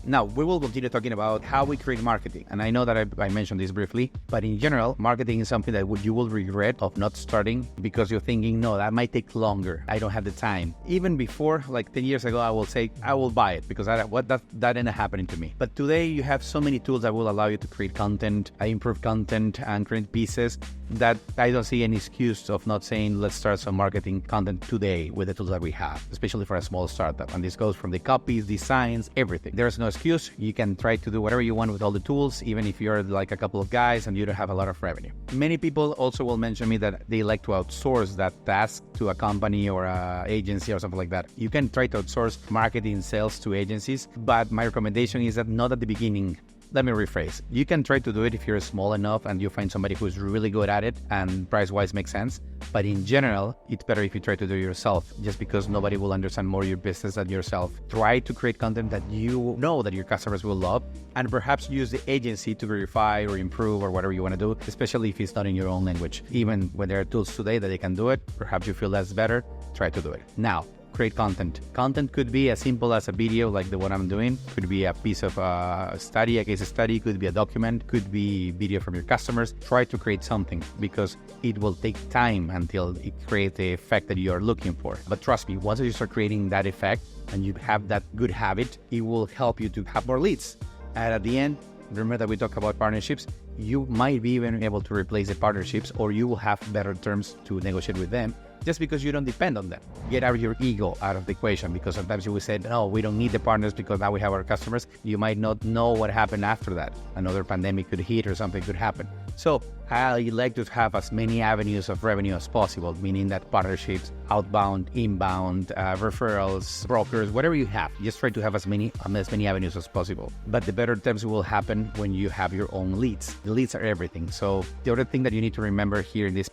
Now, we will continue talking about how we create marketing. And I know that I mentioned this briefly, but in general, marketing is something that you will regret of not starting because you're thinking, no, that might take longer. I don't have the time. Even before, like 10 years ago, I will say, I will buy it because that ended up happening to me. But today you have so many tools that will allow you to create content, improve content, and create pieces that I don't see any excuse of not saying, let's start some marketing content today with the tools that we have, especially for a small startup. And this goes from the copies, designs, everything. There's no excuse. You can try to do whatever you want with all the tools, even if you're like a couple of guys and you don't have a lot of revenue. Many people also will mention me that they like to outsource that task to a company or a agency or something like that. You can try to outsource marketing sales to agencies, but my recommendation is that not at the beginning. Let me rephrase. You can try to do it if you're small enough and you find somebody who's really good at it and price-wise makes sense. But in general, it's better if you try to do it yourself, just because nobody will understand more your business than yourself. Try to create content that you know that your customers will love, and perhaps use the agency to verify or improve or whatever you want to do, especially if it's not in your own language. Even when there are tools today that they can do it, perhaps you feel that's better, try to do it. Now, create content. Content could be as simple as a video like the one I'm doing, could be a piece of study, a case study, could be a document, could be video from your customers. Try to create something because it will take time until it creates the effect that you are looking for. But trust me, once you start creating that effect and you have that good habit, it will help you to have more leads. And at the end, remember that we talk about partnerships, you might be even able to replace the partnerships, or you will have better terms to negotiate with them just because you don't depend on them. Get out your ego out of the equation, because sometimes you will say, no, we don't need the partners because now we have our customers. You might not know what happened after that. Another pandemic could hit or something could happen. So I like to have as many avenues of revenue as possible, meaning that partnerships, outbound, inbound, referrals, brokers, whatever you have, just try to have as many avenues as possible. But the better terms will happen when you have your own leads. The leads are everything. So the other thing that you need to remember here in this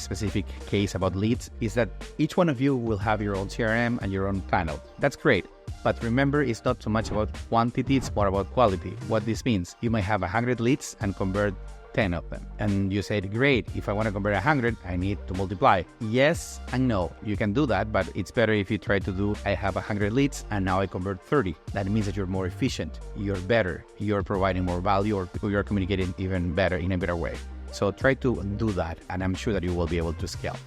specific case about leads is that each one of you will have your own CRM and your own funnel. That's great. But remember, it's not so much about quantity, it's more about quality. What this means, you might have 100 leads and convert 10 of them. And you said, great, if I want to convert 100, I need to multiply. Yes and no, you can do that, but it's better if you try to do, I have 100 leads and now I convert 30. That means that you're more efficient, you're better, you're providing more value, or you're communicating even better in a better way. So try to do that, and I'm sure that you will be able to scale.